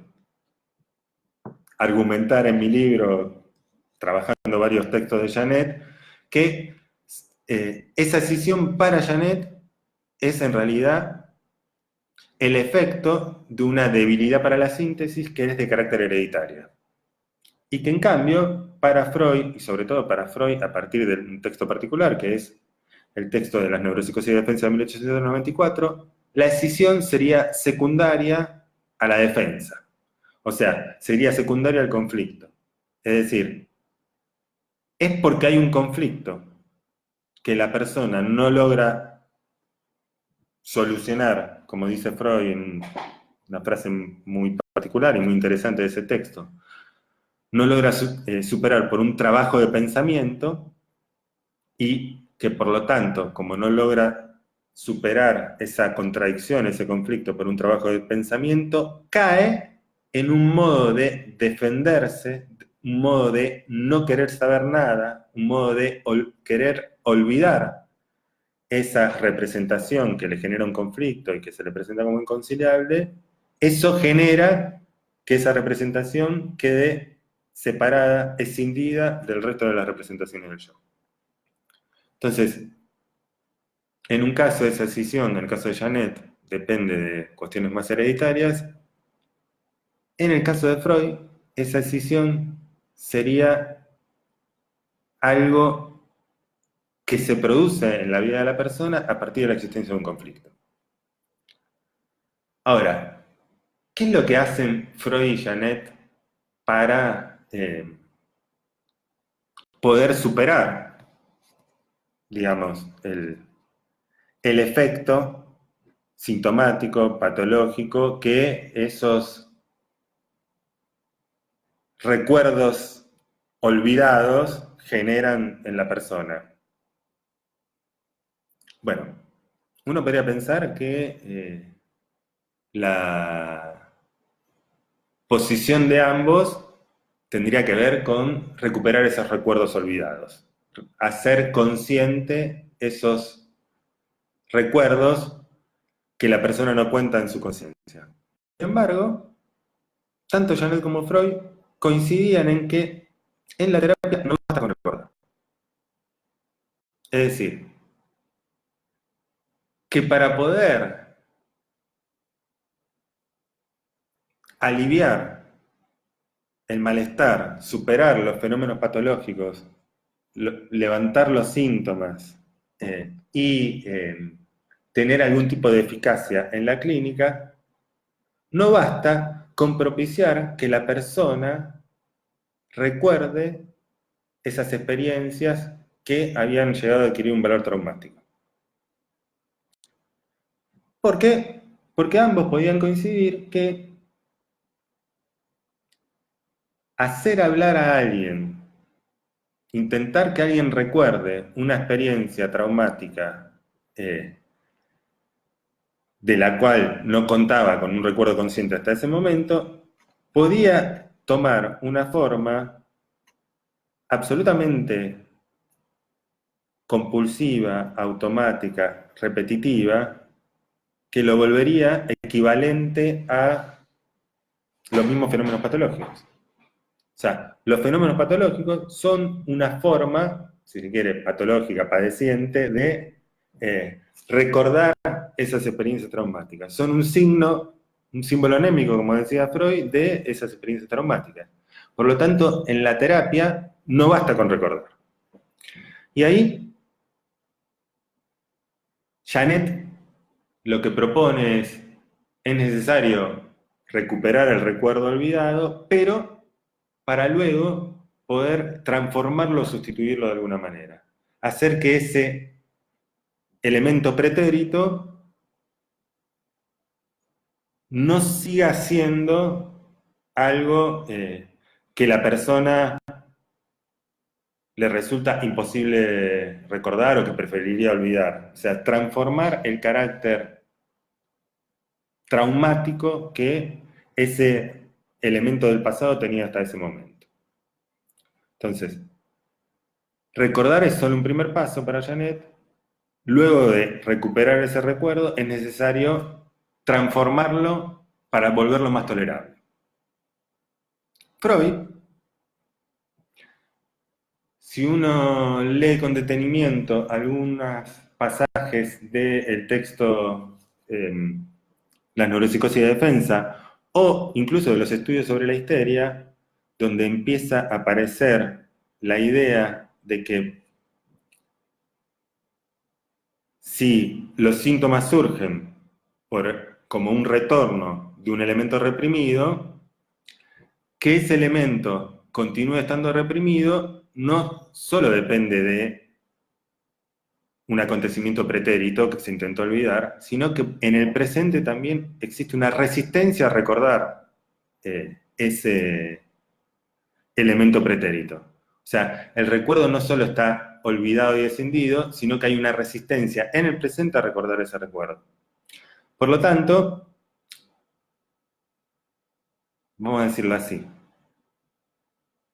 argumentar en mi libro, trabajando varios textos de Janet, que esa decisión para Janet es en realidad el efecto de una debilidad para la síntesis que es de carácter hereditario. Y que en cambio, para Freud, y sobre todo para Freud, a partir de un texto particular que es el texto de las Neuropsicosis y Defensa de 1894, la escisión sería secundaria a la defensa. O sea, sería secundaria al conflicto. Es decir, es porque hay un conflicto que la persona no logra solucionar, como dice Freud en una frase muy particular y muy interesante de ese texto, no logra superar por un trabajo de pensamiento, y que por lo tanto, como no logra superar esa contradicción, ese conflicto por un trabajo de pensamiento, cae en un modo de defenderse, un modo de no querer saber nada, un modo de querer olvidar esa representación que le genera un conflicto y que se le presenta como inconciliable. Eso genera que esa representación quede separada, escindida del resto de las representaciones del yo. Entonces, en un caso esa escisión, en el caso de Janet, depende de cuestiones más hereditarias. En el caso de Freud, esa escisión sería algo que se produce en la vida de la persona a partir de la existencia de un conflicto. Ahora, ¿qué es lo que hacen Freud y Janet para poder superar, digamos, el efecto sintomático, patológico, que esos recuerdos olvidados generan en la persona? Bueno, uno podría pensar que la posición de ambos tendría que ver con recuperar esos recuerdos olvidados, hacer consciente esos recuerdos que la persona no cuenta en su conciencia. Sin embargo, tanto Janet como Freud coincidían en que en la terapia no basta con recordar. Es decir, que para poder aliviar el malestar, superar los fenómenos patológicos, levantar los síntomas y tener algún tipo de eficacia en la clínica, no basta con propiciar que la persona recuerde esas experiencias que habían llegado a adquirir un valor traumático. ¿Por qué? Porque ambos podían coincidir que hacer hablar a alguien, intentar que alguien recuerde una experiencia traumática de la cual no contaba con un recuerdo consciente hasta ese momento, podía tomar una forma absolutamente compulsiva, automática, repetitiva, que lo volvería equivalente a los mismos fenómenos patológicos. O sea, los fenómenos patológicos son una forma, si se quiere, patológica, padeciente, de recordar esas experiencias traumáticas. Son un signo, un símbolo anémico, como decía Freud, de esas experiencias traumáticas. Por lo tanto, en la terapia no basta con recordar. Y ahí, Janet lo que propone es necesario recuperar el recuerdo olvidado, pero para luego poder transformarlo o sustituirlo de alguna manera. Hacer que ese elemento pretérito no siga siendo algo que la persona le resulta imposible recordar o que preferiría olvidar. O sea, transformar el carácter traumático que ese elemento del pasado tenía hasta ese momento. Entonces, recordar es solo un primer paso para Janet. Luego de recuperar ese recuerdo, es necesario transformarlo para volverlo más tolerable. Freud, si uno lee con detenimiento algunos pasajes del texto Las neuropsicosis de defensa, o incluso de los estudios sobre la histeria, donde empieza a aparecer la idea de que si los síntomas surgen como un retorno de un elemento reprimido, que ese elemento continúe estando reprimido no solo depende de un acontecimiento pretérito que se intentó olvidar, sino que en el presente también existe una resistencia a recordar ese elemento pretérito. O sea, el recuerdo no solo está olvidado y escindido, sino que hay una resistencia en el presente a recordar ese recuerdo. Por lo tanto, vamos a decirlo así,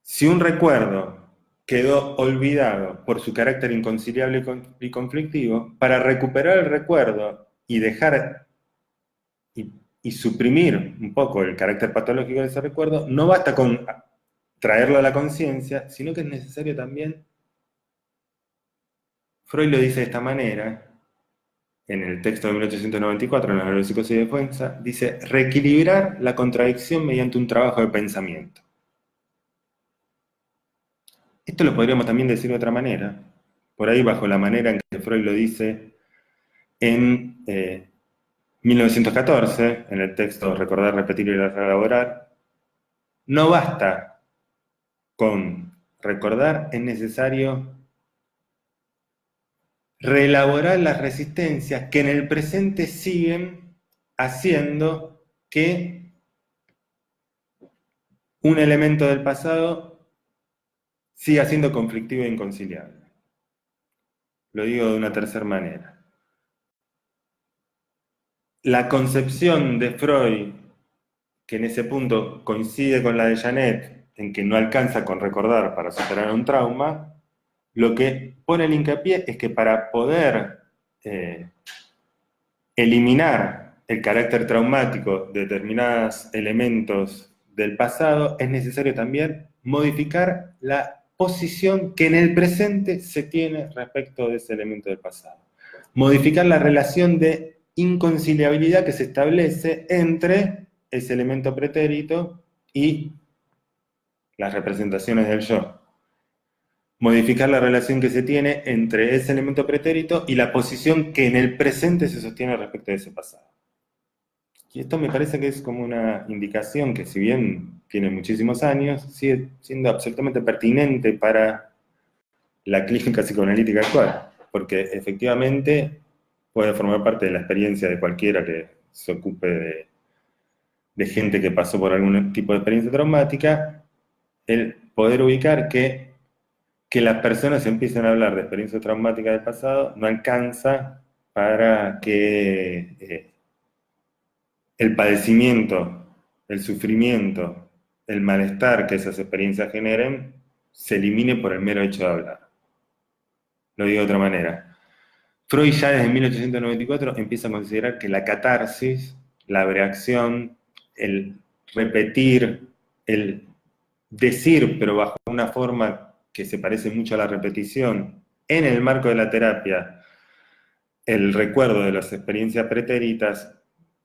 si un recuerdo quedó olvidado por su carácter inconciliable y conflictivo, para recuperar el recuerdo y dejar y suprimir un poco el carácter patológico de ese recuerdo, no basta con traerlo a la conciencia, sino que es necesario también, Freud lo dice de esta manera, en el texto de 1894, en la neuropsicosis de defensa, dice, reequilibrar la contradicción mediante un trabajo de pensamiento. Esto lo podríamos también decir de otra manera, por ahí bajo la manera en que Freud lo dice en 1914, en el texto Recordar, Repetir y Reelaborar, no basta con recordar, es necesario reelaborar las resistencias que en el presente siguen haciendo que un elemento del pasado siga siendo conflictivo e inconciliable. Lo digo de una tercera manera. La concepción de Freud, que en ese punto coincide con la de Janet, en que no alcanza con recordar para superar un trauma, lo que pone el hincapié es que para poder eliminar el carácter traumático de determinados elementos del pasado, es necesario también modificar la posición que en el presente se tiene respecto de ese elemento del pasado. Modificar la relación de inconciliabilidad que se establece entre ese elemento pretérito y las representaciones del yo. Modificar la relación que se tiene entre ese elemento pretérito y la posición que en el presente se sostiene respecto de ese pasado. Y esto me parece que es como una indicación que, si bien tiene muchísimos años, sigue siendo absolutamente pertinente para la clínica psicoanalítica actual, porque efectivamente puede formar parte de la experiencia de cualquiera que se ocupe de gente que pasó por algún tipo de experiencia traumática, el poder ubicar que las personas empiecen a hablar de experiencias traumáticas del pasado no alcanza para que el padecimiento, el sufrimiento, el malestar que esas experiencias generen se elimine por el mero hecho de hablar. Lo digo de otra manera. Freud ya desde 1894 empieza a considerar que la catarsis, la abreacción, el repetir, el decir, pero bajo una forma que se parece mucho a la repetición, en el marco de la terapia, el recuerdo de las experiencias pretéritas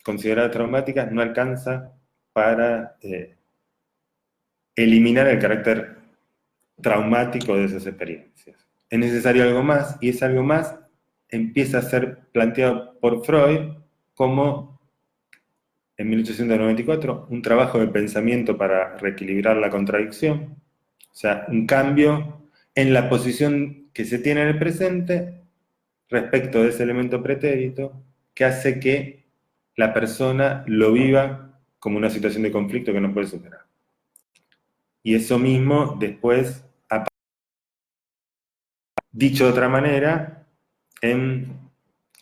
consideradas traumáticas no alcanza para eliminar el carácter traumático de esas experiencias. Es necesario algo más, y ese algo más empieza a ser planteado por Freud como, en 1894, un trabajo de pensamiento para reequilibrar la contradicción, o sea, un cambio en la posición que se tiene en el presente respecto de ese elemento pretérito que hace que la persona lo viva como una situación de conflicto que no puede superar. Y eso mismo después, dicho de otra manera, en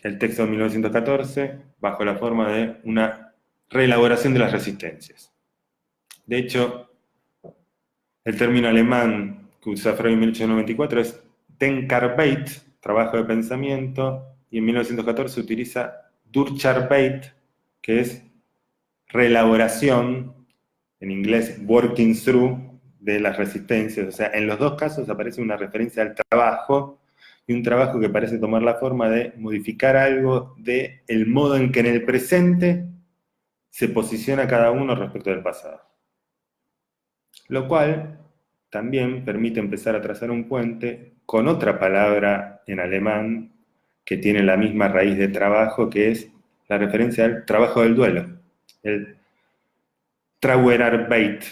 el texto de 1914, bajo la forma de una reelaboración de las resistencias. De hecho, el término alemán que usa Freud en 1894 es Denkarbeit, trabajo de pensamiento, y en 1914 utiliza Durcharbeit, que es reelaboración, en inglés working through, de las resistencias. O sea, en los dos casos aparece una referencia al trabajo, y un trabajo que parece tomar la forma de modificar algo del modo en que en el presente se posiciona cada uno respecto del pasado. Lo cual también permite empezar a trazar un puente con otra palabra en alemán que tiene la misma raíz de trabajo, que es la referencia al trabajo del duelo, el Trauerarbeit.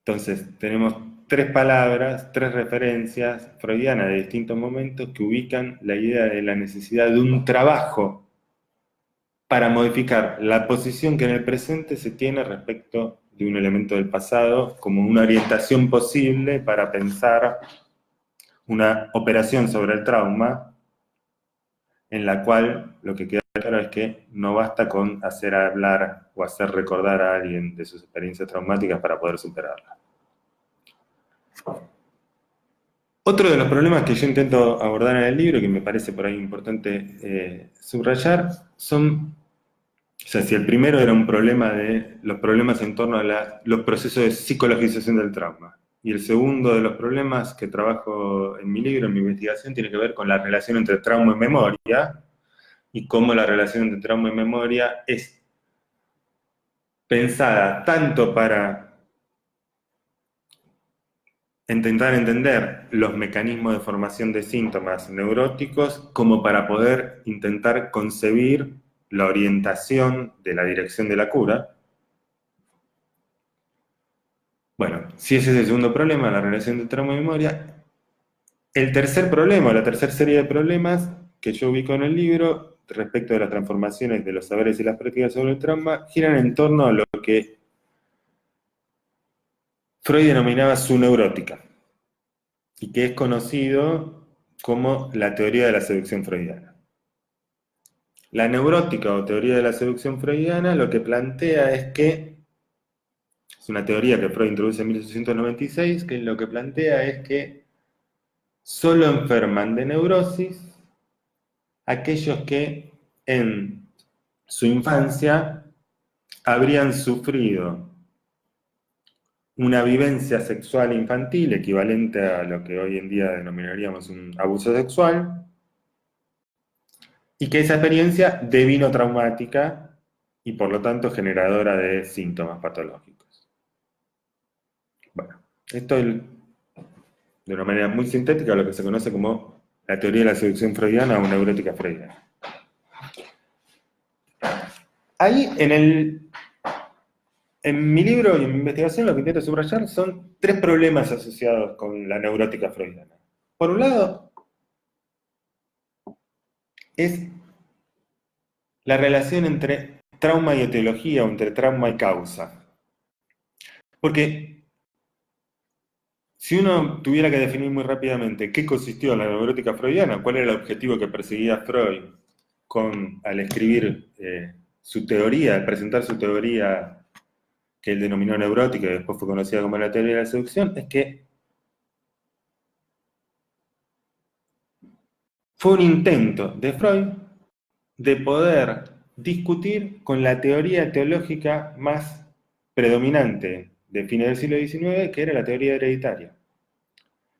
Entonces, tenemos tres palabras, tres referencias freudianas de distintos momentos que ubican la idea de la necesidad de un trabajo para modificar la posición que en el presente se tiene respecto de un elemento del pasado como una orientación posible para pensar una operación sobre el trauma en la cual lo que queda claro es que no basta con hacer hablar o hacer recordar a alguien de sus experiencias traumáticas para poder superarlas. Otro de los problemas que yo intento abordar en el libro, que me parece por ahí importante subrayar, son, o sea, si el primero era un problema de los problemas en torno a los procesos de psicologización del trauma, y el segundo de los problemas que trabajo en mi libro, en mi investigación, tiene que ver con la relación entre trauma y memoria, y cómo la relación entre trauma y memoria es pensada tanto para intentar entender los mecanismos de formación de síntomas neuróticos como para poder intentar concebir la orientación de la dirección de la cura. Bueno, si ese es el segundo problema, la relación de trauma y memoria, el tercer problema, la tercera serie de problemas que yo ubico en el libro respecto de las transformaciones de los saberes y las prácticas sobre el trauma giran en torno a lo que Freud denominaba su neurótica, y que es conocido como la teoría de la seducción freudiana. La neurótica o teoría de la seducción freudiana lo que plantea es que, es una teoría que Freud introduce en 1896, que lo que plantea es que solo enferman de neurosis aquellos que en su infancia habrían sufrido una vivencia sexual infantil equivalente a lo que hoy en día denominaríamos un abuso sexual, y que esa experiencia devino traumática y por lo tanto generadora de síntomas patológicos. Bueno, esto es de una manera muy sintética lo que se conoce como la teoría de la seducción freudiana o neurótica freudiana. Ahí en mi libro y en mi investigación lo que intento subrayar son tres problemas asociados con la neurótica freudiana. Por un lado, es la relación entre trauma y etiología o entre trauma y causa. Porque si uno tuviera que definir muy rápidamente qué consistió la neurótica freudiana, cuál era el objetivo que perseguía Freud al escribir su teoría, al presentar su teoría que él denominó neurótica y después fue conocida como la teoría de la seducción, es que fue un intento de Freud de poder discutir con la teoría teológica más predominante de fines del siglo XIX, que era la teoría hereditaria.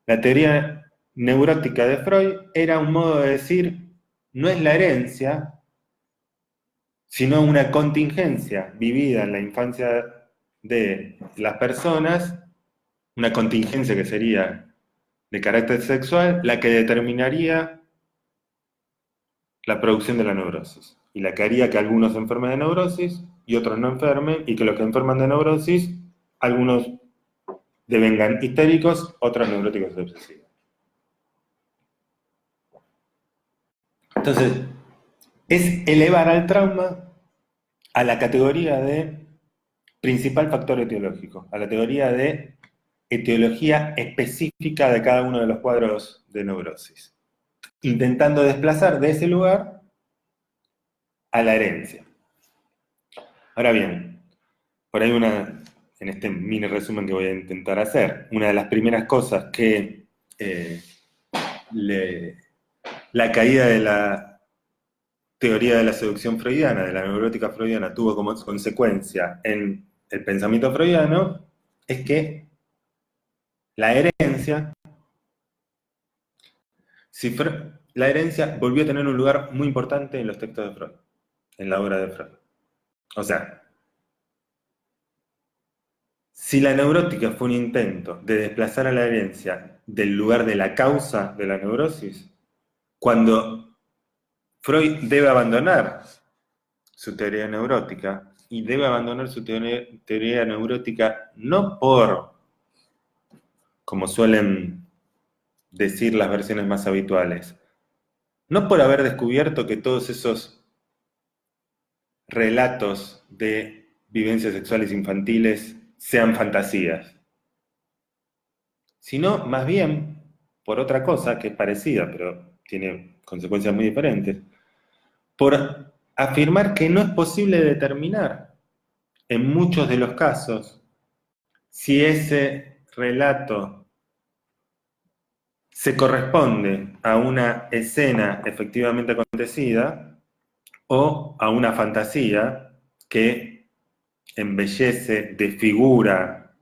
La teoría neurótica de Freud era un modo de decir, no es la herencia, sino una contingencia vivida en la infancia de las personas, una contingencia que sería de carácter sexual, la que determinaría la producción de la neurosis, y la que haría que algunos enfermen de neurosis y otros no enfermen, y que los que enferman de neurosis, algunos devengan histéricos, otros neuróticos obsesivos. Entonces, es elevar al trauma a la categoría de principal factor etiológico, a la teoría de etiología específica de cada uno de los cuadros de neurosis, intentando desplazar de ese lugar a la herencia. Ahora bien, por ahí en este mini resumen que voy a intentar hacer, una de las primeras cosas que la caída de la teoría de la seducción freudiana, de la neurótica freudiana, tuvo como consecuencia en el pensamiento freudiano, es que la herencia, la herencia volvió a tener un lugar muy importante en los textos de Freud, en la obra de Freud. O sea, si la neurótica fue un intento de desplazar a la herencia del lugar de la causa de la neurosis, cuando Freud debe abandonar su teoría neurótica, y debe abandonar su teoría neurótica no por, como suelen decir las versiones más habituales, no por haber descubierto que todos esos relatos de vivencias sexuales infantiles sean fantasías, sino más bien por otra cosa que es parecida, pero tiene consecuencias muy diferentes, por afirmar que no es posible determinar en muchos de los casos si ese relato se corresponde a una escena efectivamente acontecida o a una fantasía que embellece, desfigura,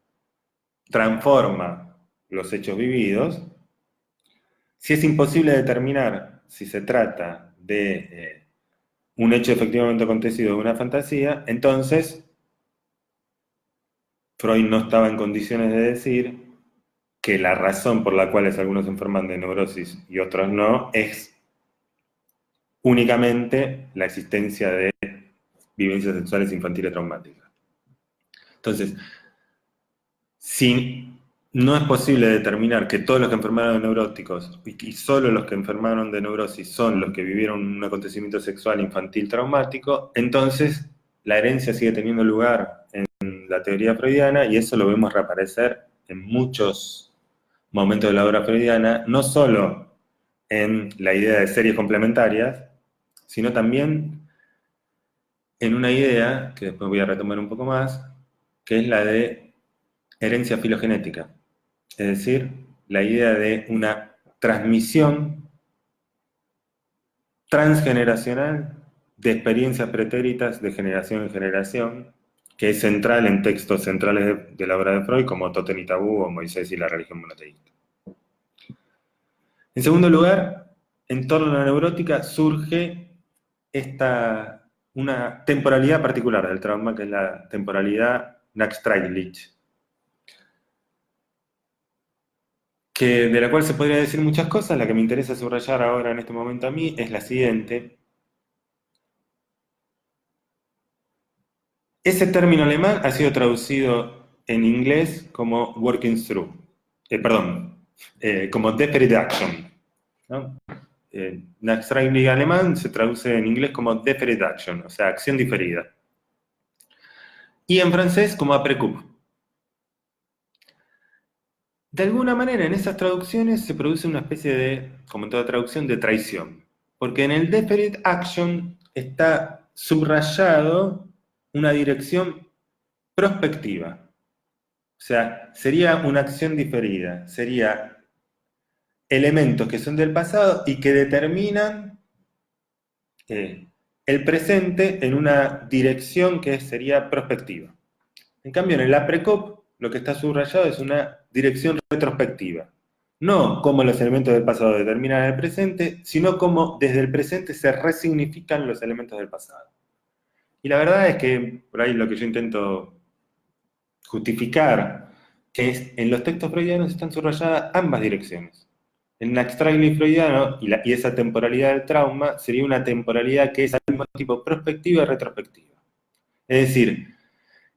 transforma los hechos vividos. Si es imposible determinar si se trata de un hecho efectivamente acontecido o de una fantasía, entonces Freud no estaba en condiciones de decir que la razón por la cual algunos se enferman de neurosis y otros no es únicamente la existencia de vivencias sexuales infantiles traumáticas. Entonces, si no es posible determinar que todos los que enfermaron de neuróticos y solo los que enfermaron de neurosis son los que vivieron un acontecimiento sexual infantil traumático, entonces la herencia sigue teniendo lugar en la teoría freudiana, y eso lo vemos reaparecer en muchos momentos de la obra freudiana, no solo en la idea de series complementarias, sino también en una idea, que después voy a retomar un poco más, que es la de herencia filogenética. Es decir, la idea de una transmisión transgeneracional de experiencias pretéritas de generación en generación, que es central en textos centrales de la obra de Freud, como Totem y Tabú o Moisés y la religión monoteísta. En segundo lugar, en torno a la neurótica surge una temporalidad particular del trauma, que es la temporalidad nachträglich, de la cual se podría decir muchas cosas. La que me interesa subrayar ahora en este momento a mí es la siguiente. Ese término alemán ha sido traducido en inglés como working through, como deferred action, ¿no? Nachträglich alemán se traduce en inglés como deferred action, o sea, acción diferida. Y en francés como après coup. De alguna manera, en esas traducciones se produce una especie de, como en toda traducción, de traición. Porque en el deferred action está subrayado una dirección prospectiva. O sea, sería una acción diferida. Sería elementos que son del pasado y que determinan el presente en una dirección que sería prospectiva. En cambio, en el après-coup, lo que está subrayado es una dirección retrospectiva. No cómo los elementos del pasado determinan el presente, sino cómo desde el presente se resignifican los elementos del pasado. Y la verdad es que, por ahí lo que yo intento justificar, que es, en los textos freudianos están subrayadas ambas direcciones. El nachträglich freudiano y esa temporalidad del trauma sería una temporalidad que es al mismo tiempo prospectiva y retrospectiva. Es decir,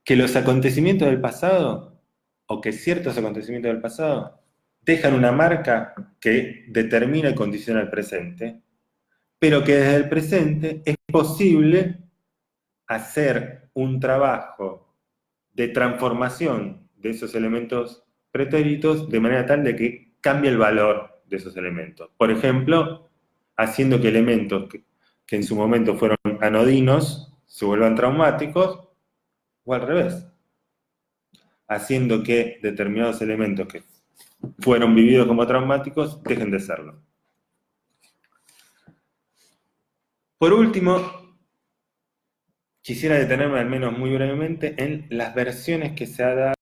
que los acontecimientos del pasado, o que ciertos acontecimientos del pasado, dejan una marca que determina y condiciona el presente, pero que desde el presente es posible hacer un trabajo de transformación de esos elementos pretéritos de manera tal de que cambie el valor de esos elementos. Por ejemplo, haciendo que elementos que en su momento fueron anodinos se vuelvan traumáticos, o al revés, haciendo que determinados elementos que fueron vividos como traumáticos dejen de serlo. Por último, quisiera detenerme al menos muy brevemente en las versiones que se ha dado